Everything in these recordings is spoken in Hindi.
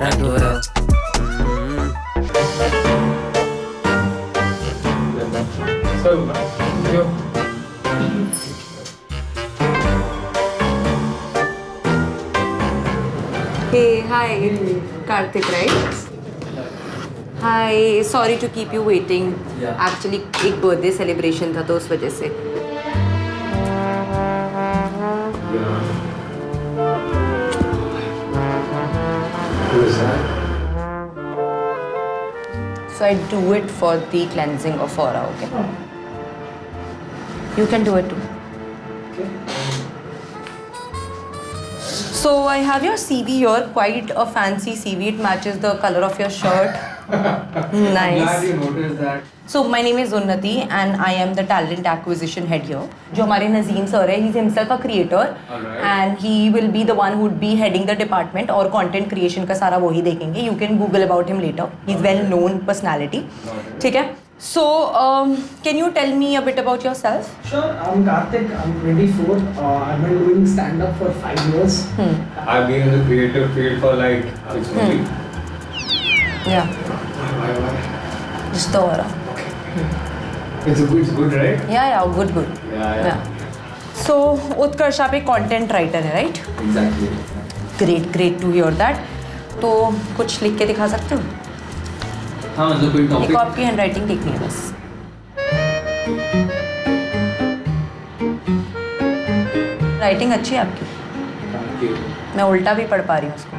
Ragdura. Hey, hi, Karthik, right? Hi, sorry to keep you waiting. Actually, एक birthday celebration था तो उस वजह से. Who is that? So I do it for the cleansing of aura, okay? You can do it too. So I have your CV here, quite a fancy CV. It matches the color of your shirt. I'm Nice. glad you noticed that. So my name is Unnati and I am the talent acquisition head here. जो हमारे नज़ीम सर है, he's himself a creator. Alright. And he will be the one who would be heading the department और content creation का सारा वो ही देखेंगे. You can Google about him later. He's well known personality. ठीक है? So can you tell me a bit about yourself? Sure, I'm Karthik, I'm 24. I've been doing stand-up for 5 years. I've been in the creative field for like 6 months. Yeah, Why? just the aura. It's good, right? Yeah, good. Yeah. So उत्कर्ष आप एक content writer है, right? Exactly. Great to hear that. तो कुछ लिख के दिखा सकते हो? हाँ मतलब कोई एक टॉपिक. आपकी हैंडराइटिंग देखनी है बस. राइटिंग अच्छी है आपकी. मैं उल्टा भी पढ़ पा रही हूँ उसको.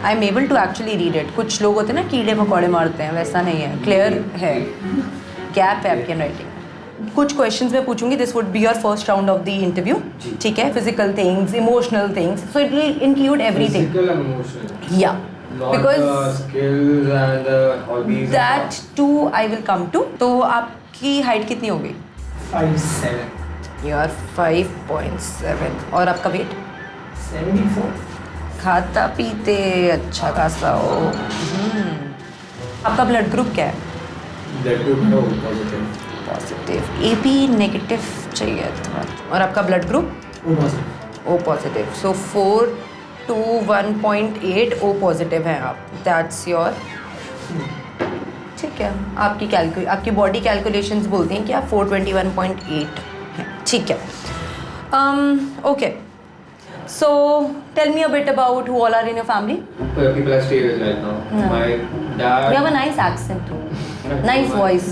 I am able to actually read it. कुछ लोग होते हैं ना कीड़े मकोड़े मारते हैं, वैसा नहीं है. क्लियर है, गैप है आपकी हैंडराइटिंग. कुछ क्वेश्चंस मैं पूछूंगी. This would be your first round of the interview. ठीक है? Physical things, emotional things, so it will include everything. Physical and emotional. या Not because the skills and the hobbies. That too I will come to. तो आपकी हाइट कितनी हो गई? 5'7". You are 5.7. और आपका वेट? 74. खाता पीते अच्छा खासा हो. आपका ब्लड ग्रुप क्या है? That would know positive. Positive. AP negative चाहिए था. और आपका blood group? O positive. O positive. So 4 to 1.8 O positive हैं आप. That's your. ठीक है. आपकी बॉडी कैलकुलेशंस बोलती हैं कि आप 421.8 हैं. ठीक है. Okay. So tell me a bit about who all are in your family. People I stay with right now. Yeah. My dad. You have a nice accent. Nice voice.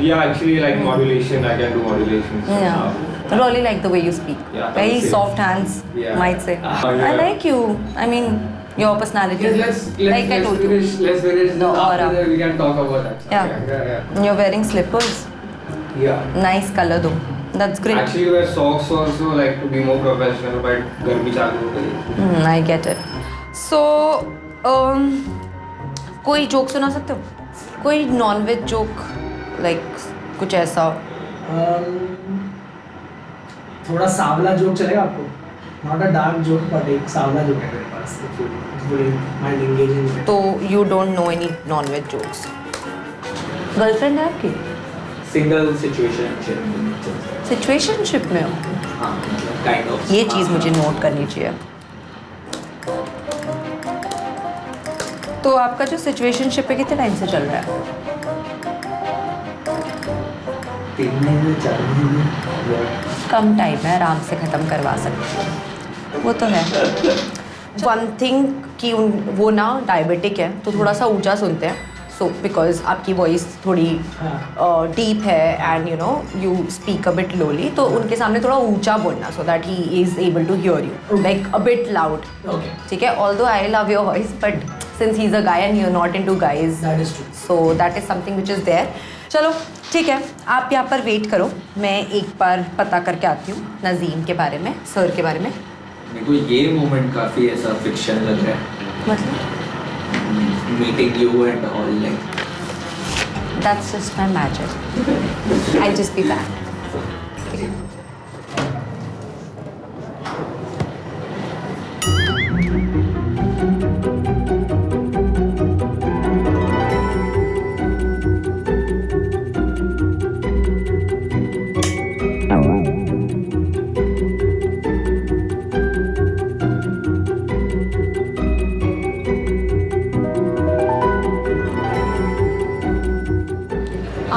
Yeah, actually like modulation. I can do modulations. Yeah. Really like the way you speak. Yeah, Very thanks. soft hands, Yeah. might say. Yeah. I like you. I mean, your personality. Yes, like I told you. Let's finish. The After aura. that we can talk about that. Yeah. You're wearing slippers. Yeah. Nice color though. That's great. Actually, wear socks also like to be more professional, but गर्मी चालू हो गई. I get it. So, कोई जोक सुना सकते हो? कोई नॉन-वेज जोक, like कुछ ऐसा? थोड़ा सावला जोक चलेगा आपको? Not a dark joke, but एक सावला जोक है मेरे पास. If you wouldn't mind engaging with it. तो you don't know any non-veg jokes. Girlfriend है आपकी? सिंगल सिचुएशन सिचुएशनशिप में हो? हाँ काइंड ऑफ. ये चीज़ मुझे नोट करनी चाहिए. तो आपका जो सिचुएशनशिप है कितने टाइम से चल रहा है? 3 महीने 4 महीने. कम टाइम है, आराम से ख़त्म करवा सकते हैं. वो तो है. वन थिंग कि वो ना डायबिटिक है तो थोड़ा सा ऊंचा सुनते हैं. सो बिकॉज आपकी वॉइस थोड़ी डीप है and you know you speak a bit lowly, तो उनके सामने थोड़ा ऊंचा बोलना so that he is able to hear you like a bit loud. Okay. ठीक है? Although I love your voice but since he is a guy and you are not into guys, That is true. So that is something which is there. चलो ठीक है, आप यहाँ पर वेट करो. मैं एक बार पता करके आती हूँ नज़ीम के बारे में, सर के बारे में. मेरे को ये मोमेंट काफी ऐसा फिक्शन लग रहा है. मतलब meeting you and all like. that's just my magic. I'll just be back.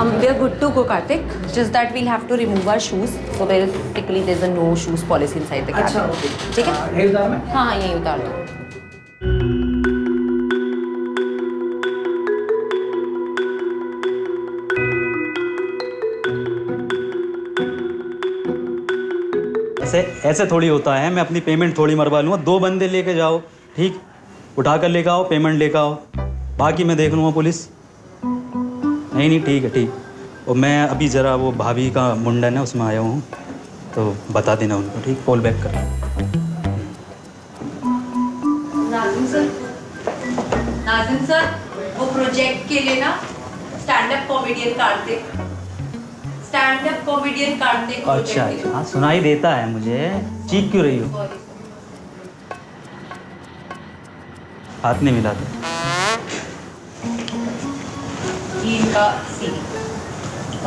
We are good to go, Karthik. Just that we'll have to remove our shoes. So basically, there's a no shoes policy inside the अच्छा cabin. ओके ठीक है? यही उतार में हाँ हाँ यही उतार दो. ऐसे ऐसे थोड़ी होता है, मैं अपनी पेमेंट थोड़ी मरवा लूँगा. 2 बंदे लेके जाओ, ठीक, उठा कर लेकर आओ, पेमेंट लेकर आओ, बाकी मैं देख लूँगा पुलिस. नहीं नहीं ठीक है ठीक. और मैं अभी ज़रा वो भाभी का मुंडन है उसमें आया हूँ, तो बता देना उनको, ठीक, कॉल बैक कर. नाज़िम सर, वो प्रोजेक्ट के लिए ना स्टैंड अप कॉमेडियन कार्तिक अच्छा अच्छा, हाँ सुनाई देता है मुझे. चीख क्यों रही हो? हाथ नहीं मिलाते. ये इनका सीवी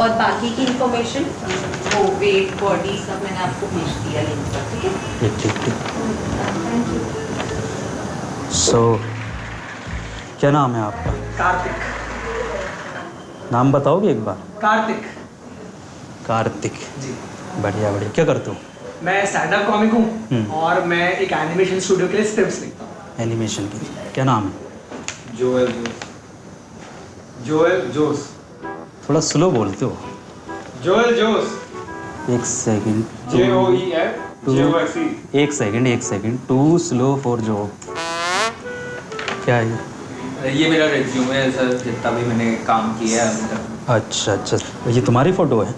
और बाकी की इंफॉर्मेशन वो वेट बॉडी सब मैंने आपको भेज दिया लिंक पर. ठीक है? ठीक ठीक. सो क्या नाम है आपका? कार्तिक. नाम बताओगे एक बार? कार्तिक कार्तिक. जी. बढ़िया बढ़िया. क्या करते हो? मैं स्टैंड अप कॉमिक हूँ और मैं एक एनिमेशन स्टूडियो के लिए स्क्रिप्ट्स लिखता हूँ. एनिमेशन की. क्या नाम है? जोएल जोस. थोड़ा स्लो बोलते हो. जोएल जोस. एक सेकंड. JOEL एक सेकंड. टू स्लो फॉर जो. क्या है ये मेरा रिज्यूमे है सर, जितना भी मैंने काम किया है अभी तक. अच्छा अच्छा, ये तुम्हारी फ़ोटो है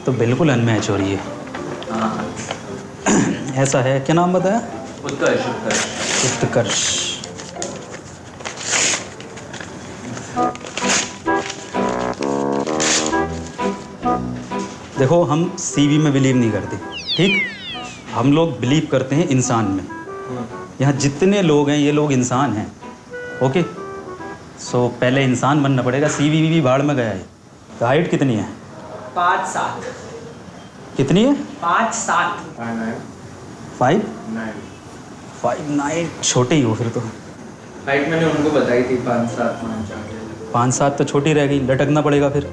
तो बिल्कुल अनमैच हो रही है. हाँ. ऐसा है. क्या नाम बताया? उत्कर्ष. उत्कर्ष. देखो हम सीवी में बिलीव नहीं करते, ठीक. हम लोग बिलीव करते हैं इंसान में. यहाँ जितने लोग हैं ये लोग इंसान हैं. ओके. सो पहले इंसान बनना पड़ेगा. सीवी भी भाड़ में गया है. तो हाइट कितनी है? 5'7". कितनी है? 5'7". 5'9". छोटे ही हो फिर तो. हाइट मैंने उनको बताई थी 5'7", 5'8". 5'7" तो छोटी रह गई. लटकना पड़ेगा फिर.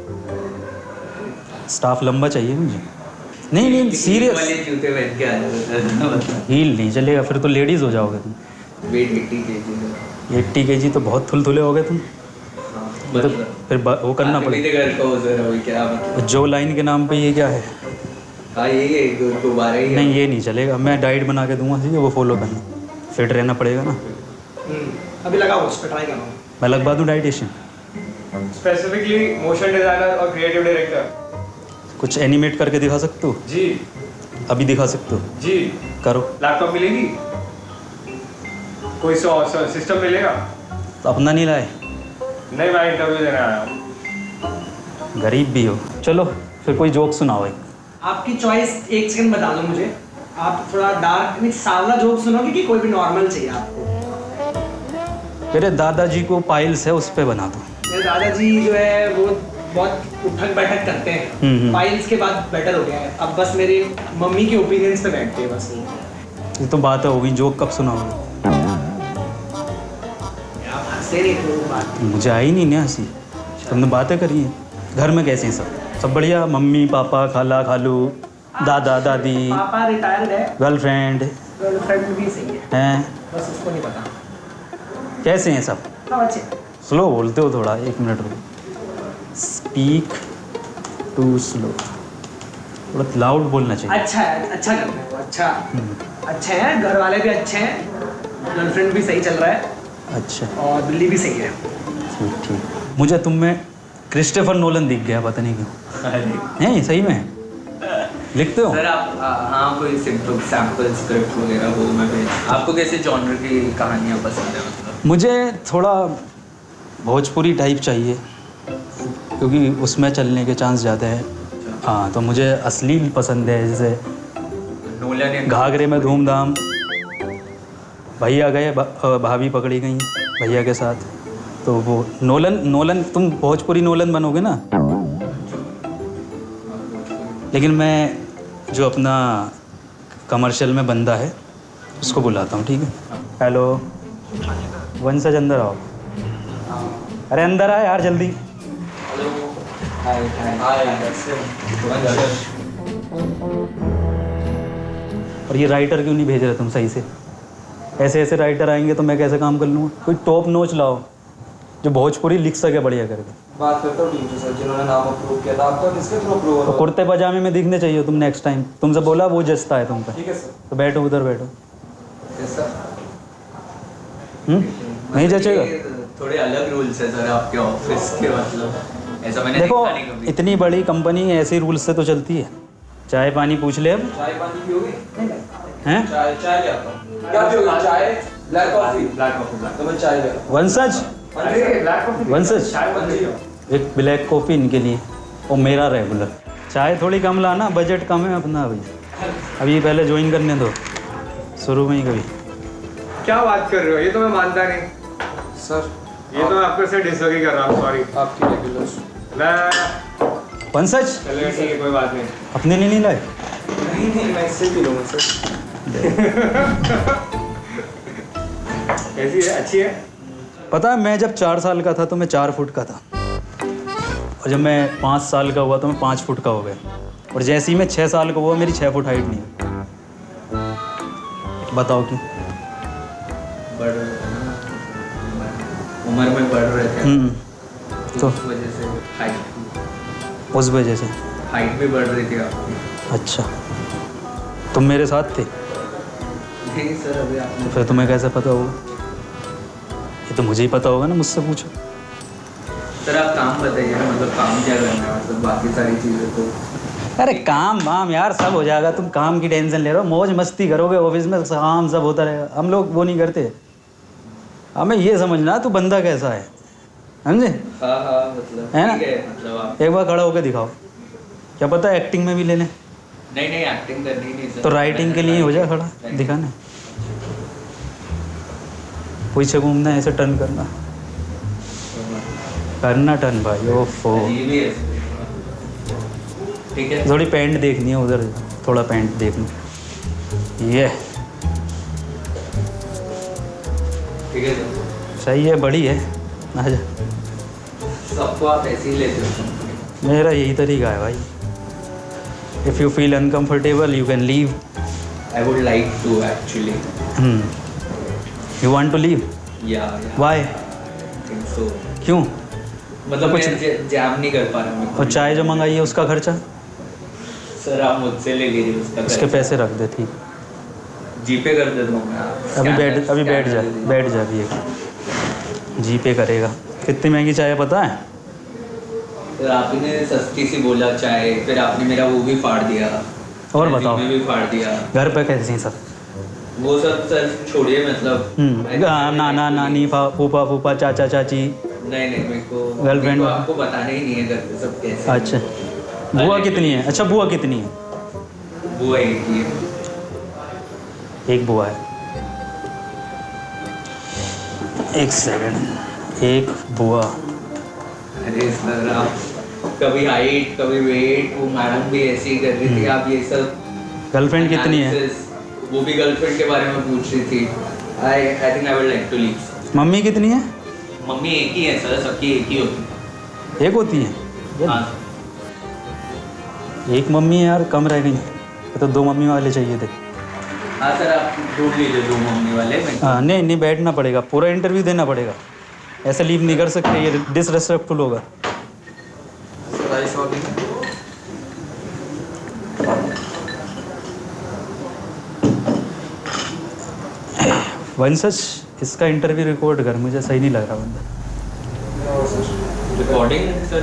स्टाफ लंबा चाहिए मुझे. नहीं नहीं सीरियस. वाले जूते पहन के आ जाओ. हील नहीं चलेगा फिर तो लेडीज़ हो जाओगे तुम. Wait 80 kg. 80 kg तो बहुत थुलथुले हो गए तुम. तो फिर वो करना पड़ेगा. घर का हो सर अभी क्या मतलब. जो लाइन के नाम पे ये क्या है? हाँ यही है दोबारा ही. नहीं ये नहीं चलेगा. मैं डाइट बना के दूंगा, ठीक है, वो फॉलो करना. फिट रहना पड़ेगा ना. अभी लगाओ उस पर ट्राई कर रहा हूँ. मैं लगवा दूँ डाइटिशियन. स्पेसिफिकली मोशन डिजाइनर और क्रिएटिव डायरेक्टर. कुछ एनिमेट करके दिखा सकते हो? जी अभी दिखा सकते हो? जी. करो. लैपटॉप मिलेगी? कोई सिस्टम मिलेगा? तो अपना नहीं लाए? नहीं, मैं इंटरव्यू देने आया हूँ. गरीब भी हो. चलो फिर कोई जोक सुनाओ एक. आपकी चॉइस 1 सेकंड बता दो मुझे. आप थोड़ा डार्क नहीं सावला जोक सुनोगे कि कोई भी नॉर्मल चाहिए आपको? मेरे दादाजी को पाइल्स है, उस पर बना दो. मेरे दादाजी जो है वो बहुत उठक बैठक करते हैं. पाइल्स के बाद बेटर हो गया है. अब बस मेरी मम्मी के ओपिनियंस पे बैठते हैं बस. ये तो बात हो गई. जोक कब सुनाओगे? आप हंसते नहीं तो बात. मुझे आई नहीं ना हंसी. तुमने बातें करी हैं. घर में कैसे हैं सब बढ़िया? मम्मी पापा खाला खालू दादा दादी पापा रिटायर्ड है. गर्लफ्रेंड गर्लफ्रेंड भी सही है, हैं? बस उसको नहीं पता. कैसे हैं सब? हाँ अच्छे. स्लो बोलते हो थोड़ा. 1 मिनट रुको. Speak too slow. थोड़ा लाउड बोलना चाहिए. अच्छा है, अच्छा करते हैं. अच्छा अच्छे हैं. घर वाले भी अच्छे हैं. गर्लफ्रेंड भी सही चल रहा है. अच्छा और बिल्ली भी सही है. ठीक ठीक. मुझे तुम में क्रिस्टोफर नोलन दिख गया, पता नहीं क्यों. हैं सही में लिखते हो? सर आप हाँ कोई सिंपल सैम्पल स्क्रिप्ट वगैरह वो मैं भेज. आपको कैसे जॉनर की कहानियाँ पसंद है मतलब? मुझे थोड़ा भोजपुरी टाइप चाहिए क्योंकि उसमें चलने के चांस ज़्यादा है. हाँ तो मुझे असली पसंद है. जैसे नोलन घाघरे में धूमधाम, भैया गए भाभी पकड़ी गई भैया के साथ. तो वो नोलन तुम भोजपुरी नोलन बनोगे ना. लेकिन मैं जो अपना कमर्शियल में बंदा है उसको बुलाता हूँ, ठीक है. हेलो वंशज अंदर आओ. अरे अंदर आ यार जल्दी. हाय और ये राइटर क्यों नहीं भेज रहे तुम सही से? ऐसे ऐसे राइटर आएंगे तो मैं कैसे काम कर लूँगा? कोई टॉप नोच लाओ जो भोजपुरी लिख सके बढ़िया करके। बात करता हूँ टीम से सर, जिन्होंने नाम अप्रूव किया था आपका, किसके थ्रू अप्रूवल तो कुर्ते पजामे में दिखने चाहिए तुम नेक्स्ट टाइम। तुमसे बोला वो जचता है तुम पे। ठीक है सर। तो बैठो उधर बैठो। सर नहीं जचेगा? थोड़े अलग रूल्स है सर आपके ऑफिस के, मतलब ऐसा मैंने देखो देखा नहीं कभी। इतनी बड़ी कंपनी ऐसे रूल्स से तो चलती है। चाय पानी पूछ ले अब। चाय पानी पियोगे? हैं? चाय चाय ले आता हूँ। क्या पियोगे? चाय, ब्लैक कॉफी? Black coffee. तो मैं चाय ले आता हूँ। वंशज ब्लैक कॉफी। वंशज एक ब्लैक कॉफ़ी इनके लिए और मेरा रेगुलर। चाय थोड़ी कम लाना, बजट कम है अपना अभी। अभी पहले ज्वाइन करने दो, शुरू में ही कभी। क्या बात कर रहे हो? ये तो मैं मानता नहीं सर ये तो मैं आपको से डिसएग्री कर रहा हूँ, सॉरी। आपकी रेगुलर। मैं वंशज चलेगा, ठीक है, कोई बात नहीं। अपने लिए नहीं लाए? नहीं मैं इससे पी लूँगा सर। कैसी है? अच्छी है? पता है मैं जब 4 साल का था तो मैं 4 फुट का था, और जब मैं 5 साल का हुआ तो मैं 5 फुट का हो गया, और जैसे ही मैं 6 साल का हुआ मेरी 6 फुट हाइट नहीं है। बताओ क्यों? बढ़ रहे थे ना, उम्र में बढ़ रहे थे तो उस वजह से हाइट उस वजह से भी बढ़ रही थी आपकी। अच्छा, तुम मेरे साथ थे? नहीं सर, अभी आपने तो फिर तुम्हें कैसे पता होगा? ये तो मुझे ही पता होगा ना, मुझसे पूछो। सर आप काम बताइए ना, मतलब काम क्या करना है, मतलब बाकी सारी चीज़ें तो। अरे काम वाम यार सब हो जाएगा, तुम काम की टेंशन ले रहे हो, मौज मस्ती करोगे ऑफिस में, काम सब होता रहेगा। हम लोग वो नहीं करते। हमें ये समझना तू बंदा कैसा है, समझे? हाँ मतलब है ना? ठीक है, मतलब आप एक बार खड़ा होकर दिखाओ, क्या पता एक्टिंग में भी ले लें। नहीं एक्टिंग करनी नहीं सर। तो राइटिंग के लिए हो जा खड़ा, दिखाना। पीछे घूमना, ऐसे टर्न करना, करना टर्न भाई। ओफो, अजीब ही है। ठीक है, थोड़ी पैंट देखनी है उधर, थोड़ा पैंट देखनी। ये ठीक है सर। सही है, बड़ी है, आजा। सबको आप ऐसे ही लेते हो? मेरा यही तरीका है भाई। If you feel uncomfortable you can leave. I would like to actually. You want to leave? या वाई? Think so. क्यों? मतलब कुछ- मैं जैम नहीं कर पा रहा हूँ। और चाय जो मंगाई है उसका खर्चा सर आप मुझसे ले लीजिए उसका उसके पैसा। पैसे रख दे। ठीक, जीपे कर देता हूँ मैं। अभी बैठ जा, बैठ जा अभी। एक जी पे करेगा। कितनी महंगी चाय है पता है? सर आपने सस्ती सी बोला चाय, फिर आपने मेरा वो भी फाड़ दिया। और बताओ। भी फाड़ दिया। घर पे कैसे हैं सब? वो सब सर छोड़िए, मतलब नाना नानी फूफा फूफा चाचा चाची। नहीं मेरे को Girlfriend? आपको बताने ही नहीं है घर पे सब कैसे। अच्छा, बुआ कितनी है? अच्छा, बुआ कितनी है? बुआ एक ही है। एक बुआ है। एक सेकंड, एक बुआ। अरे सर आप कभी हाइट कभी वेट, वो मैडम भी ऐसे ही कर रही थी। आप ये सब गर्लफ्रेंड कितनी है? analysis, वो भी गर्लफ्रेंड के बारे में पूछ रही थी। I think I would like to leave. मम्मी कितनी है? मम्मी एक ही है सर, सबकी एक ही होती है। एक होती है? हाँ एक मम्मी है यार, कम रह गई। तो 2 मम्मी वाले चाहिए थे। हाँ सर, आप ढूंढ लीजिए 2 मम्मी वाले। हाँ, नहीं बैठना पड़ेगा, पूरा इंटरव्यू देना पड़ेगा। ऐसे लीव नहीं कर सकते, ये डिसरेस्पेक्टफुल होगा। Sir I sorry. वंशज, इसका इंटरव्यू रिकॉर्ड कर, मुझे सही नहीं लग रहा बंदा। रिकॉर्डिंग सर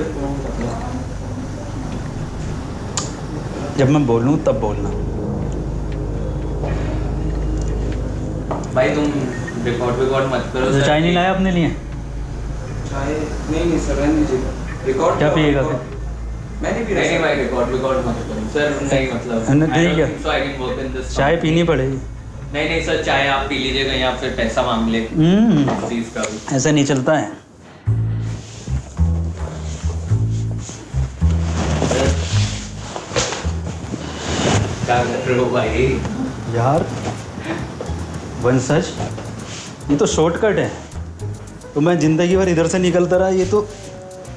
जब मैं बोलूँ तब बोलना। भाई तुम रिकॉर्ड मत करो तो सर। चाय नहीं लाया अपने लिए? चाय नहीं सर, रहने दीजिएगा। रिकॉर्ड क्या पिएगा फिर? मैंने भी नहीं भाई रिकॉर्ड मत करो सर। नहीं मतलब ठीक है। So I can work in this. चाय पीनी पड़ेगी। नहीं सर, चाय आप पी लीजिएगा या फिर पैसा मांग ले इस चीज़ का भी। ऐसा नहीं चलता है। क्या कर रहे हो भाई? यार वंशज, ये तो शॉर्टकट है, तो मैं ज़िंदगी भर इधर से निकलता रहा। ये तो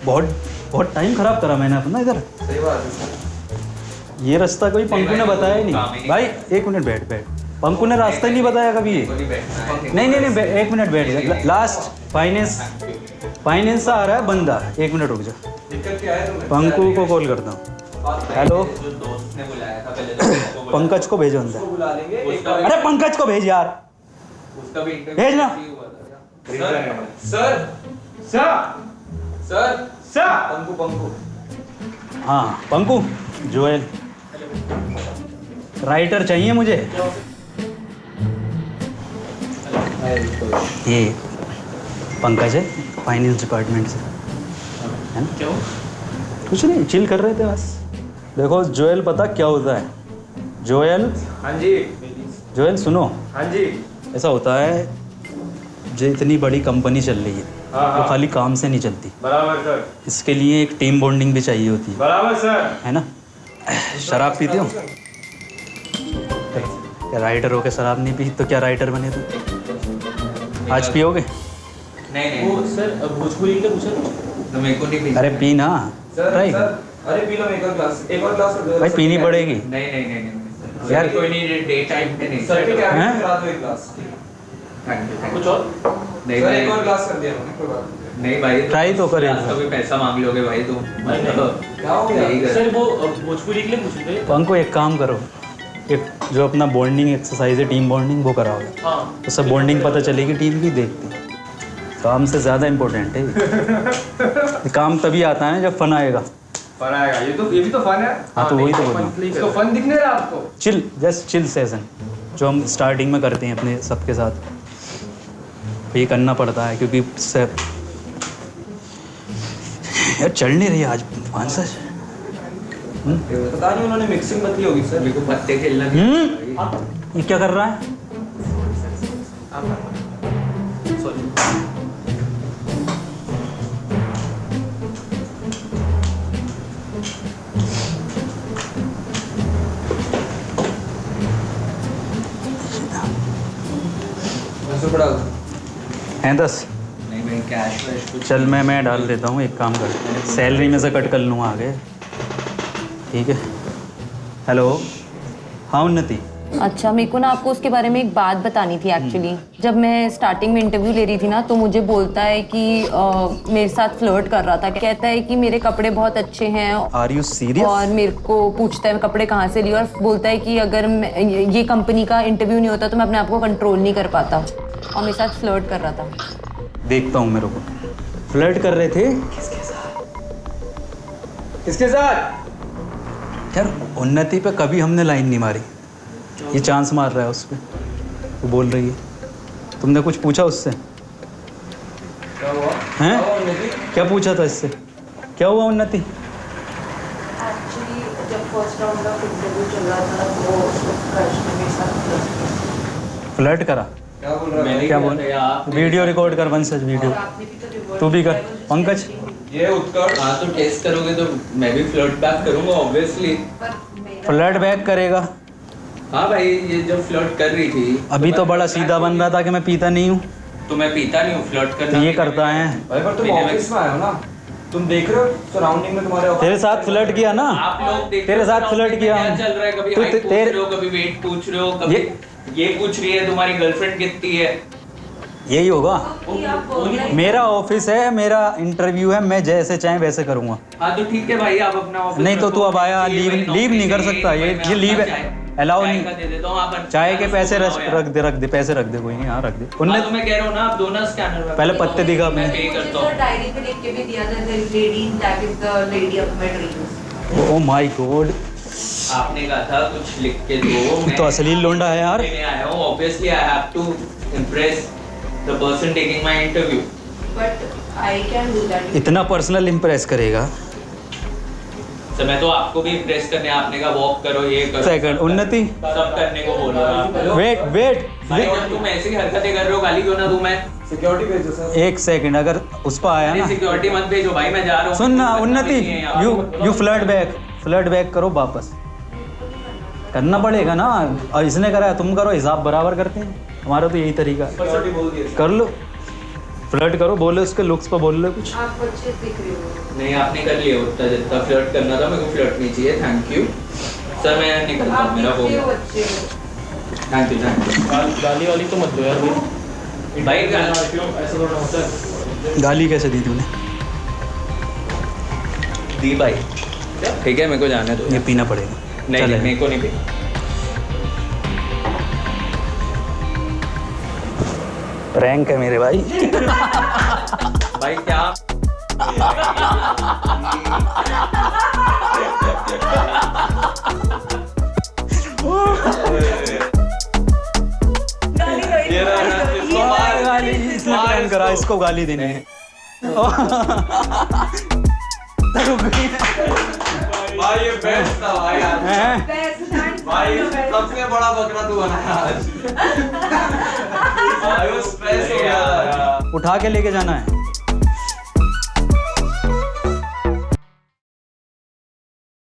बहुत बहुत टाइम खराब करा मैंने अपना इधर। सही बात है सर। ये रास्ता कोई पंकु ने बताया ही काम ही नहीं भाई। एक मिनट बैठ। पंकु ने रास्ता ही नहीं बताया कभी ये। नहीं, एक मिनट बैठ। लास्ट फाइनेंस से आ रहा है बंदा, 1 मिनट रुक जा। दिक्कत क्या है तुम्हें? पंकु को कॉल करता हूँ। हेलो, जो दोस्त ने बुलाया था पहले तो पंकज को भेजो अंदर। बुला लेंगे। अरे पंकज को भेज यार, उसका भी भेज ना। सर पंकु हाँ पंकु, जोएल राइटर चाहिए मुझे। ये पंकज है, फाइनेंस डिपार्टमेंट से, है ना? क्यों? कुछ नहीं, चिल कर रहे थे बस। देखो जोएल, पता क्या होता है जोएल? हाँ जी। जोएल सुनो, हाँ जी। ऐसा होता है, जो इतनी बड़ी कंपनी चल रही है हाँ। वो खाली काम से नहीं चलती, बराबर सर। इसके लिए एक टीम बॉन्डिंग भी चाहिए होती बराबर सर। है ना? शराब पीते हो? क्या राइटर हो के शराब नहीं पी तो क्या राइटर बने तुम? आज पियोगे? नहीं वो सर भोजपुरी के पूछा तो मेरे को नहीं पीना। अरे पी ना, ट्राई कर। अरे पी लो एक और ग्लास कर दो। भाई पीनी पड़ेगी नहीं यार। कोई नहीं, डे टाइम पे नहीं। सर के क्या हैं? करा दो एक ग्लास। Thank you. कुछ और? नहीं सर भाई, एक और ग्लास कर दिया मैंने, कोई बात नहीं। नहीं भाई, Try तो करें। आज तो भी पैसा मांग लोगे भाई तुम। क्या हो गया? यही कर। सर वो भोजपुरी के लिए पूछे थे। पंको एक काम करो, एक जो अपना बॉन्डिंग एक्सरसाइज है, टीम बॉन्डिंग, वो कराओ। हाँ तो सब बॉन्डिंग पता चलेगी टीम की, देखते हैं। काम से ज़्यादा इम्पोर्टेंट है ये। काम तभी आता है जब फन आएगा। फन आएगा, ये भी तो फन है। हाँ तो वही तो बोल रहा हूँ, इसको फन दिखने रहा आपको? चिल, जस्ट चिल सेशन जो हम स्टार्टिंग में करते हैं अपने सबके साथ। ये करना पड़ता है क्योंकि सब यार चल नहीं रही आज आंसर। पता नहीं उन्होंने मिक्सिंग बदली होगी सर। मेरे को पत्ते खेलना नहीं आता भाई। ये क्या कर रहा है? हैं 10? नहीं भाई, कैश वैश कुछ चल मैं डाल देता हूँ, एक काम कर, सैलरी में से कट कर लूँगा आगे, ठीक है? हेलो, हाँ उन्नति। अच्छा, मेरे को ना आपको उसके बारे में एक बात बतानी थी एक्चुअली। जब मैं स्टार्टिंग में इंटरव्यू ले रही थी ना, तो मुझे बोलता है कि मेरे साथ फ्लर्ट कर रहा था। कहता है कि मेरे कपड़े बहुत अच्छे हैं। Are you serious? और मेरे को पूछता है मैं कपड़े कहाँ से ली, और बोलता है कि अगर ये कंपनी का इंटरव्यू नहीं होता तो मैं अपने आप को कंट्रोल नहीं कर पाता, और मेरे साथ फ्लर्ट कर रहा था। देखता हूँ मेरे को। फ्लर्ट कर रहे थे किसके साथ? यार, उन्नति पे कभी हमने लाइन नहीं मारी, ये चांस मार रहा है उस पर। वो बोल रही है, तुमने कुछ पूछा उससे? क्या हुआ? हैं? क्या पूछा था इससे? क्या हुआ उन्नति? एक्चुअली जब फर्स्ट राउंड का इंटरव्यू चल रहा था तो क्रश ने मेरे साथ फ्लर्ट करा? क्या बोल रहा है? क्या बोल? वीडियो रिकॉर्ड कर, वंशज वीडियो। आपने भी तो रिवर्स तू भी कर, पंकज। ये उत्कर्ष। हाँ तो टेस्ट करोगे तो मैं भी फ्लर्ट बैक करूंगा ऑब्वियसली। पर मेरा फ्लर्ट बैक करेगा? हाँ भाई, ये जब फ्लर्ट कर रही थी अभी तो बड़ा सीधा बन रहा था कि मैं पीता नहीं हूँ, तो मैं पीता नहीं हूँ, फ्लर्ट करना तो ये करता है। भाई पर तुम पीने में- ऑफिस में आए हो ना, तुम देख रहे हो सराउंडिंग में तुम्हारे तेरे साथ फ्लर्ट किया ना? आप लोग देखते तेरे हो साथ surrounding फ्लर्ट में किया। क्या चल रहा है? कभी तू हाइट पूछ तेरे- रहे हो, कभी वेट पूछ रहे हो, कभी ये पूछ रही है तुम्हारी गर्लफ्रेंड कितनी है। यही होगा। कि आप बोल रहे हैं मेरा ऑफिस है, मेरा इंटरव्यू है, मैं जैसे चाहे वैसे करूँगा। हाँ तो ठीक है भाई, आप अपना ऑफिस नहीं तो तू अब आया, लीव नहीं कर सकता, ये लीव है, अलाउ नहीं। दे देता हूँ, आप चाय के पैसे बनाओ यार। रख दे, पैसे रख दे, कोई नहीं, हाँ रख दे। हाँ उनने तो मैं कह रहा हूँ ना, आप दो ना स्कैनर में। पहले पत्ते दिखा अपने। मैं पे करता हूँ। डायरी पे लिख के भी दिया था lady that is the lady of my dreams. Oh my God, आपने कहा था कुछ लिख के दो। तू तो असली लोंडा है यार। मैं आया हूँ, obviously I have to impress the person taking my interview. But I can do that. इतना पर्सनल इम्प्रेस करेगा? तो मैं तो आपको भी इम्प्रेस करने, आपने कहा वॉक करो, ये करो, सेकंड, उन्नति। सब करने को बोल रहा हूँ। वेट भाई जब तुम ऐसी हरकतें कर रहे हो, गाली क्यों ना दूं मैं? सिक्योरिटी भेजो सर। एक सेकंड, अगर उस पर आया ना, सिक्योरिटी मत भेजो भाई, मैं जा रहा हूँ। सुन ना बदनामी उन्नति, नहीं है यहाँ पे। यू फ्लर्ट बैक करो वापस। करना पड़ेगा ना, और इसने करा है, तुम करो, हिसाब बराबर करते हैं, हमारा तो यही तरीका है। सिक्योरिटी बोल दिया। कर लो, फ्लर्ट करो, बोलो उसके लुक्स पर बोल लो कुछ। आप अच्छे दिख रहे हो। नहीं आपने कर लिया उतना जितना फ्लर्ट करना था, मेरे को फ्लर्ट नहीं चाहिए, थैंक यू सर, मैं निकलता हूँ, आप मेरा हो दिखते गया, हो अच्छे हो। Thank you. गाली वाली तो मत दो यार भाई। भाई ऐसा थोड़ा होता है। गाली कैसे दी तूने? दी भाई, ठीक है, मेरे को जाने दो। ये पीना पड़ेगा। नहीं चल नहीं, मेरे को नहीं पीना। प्रैंक है मेरे भाई। भाई क्या गाली इसलिए प्रैंक करा, इसको गाली देनी है। भाई ये बेस्ट था भाई आज। हैं? भाई सबसे बड़ा बकरा तू बनाया आज। भाई वो स्ट्रेस हो गया। उठा के लेके जाना है।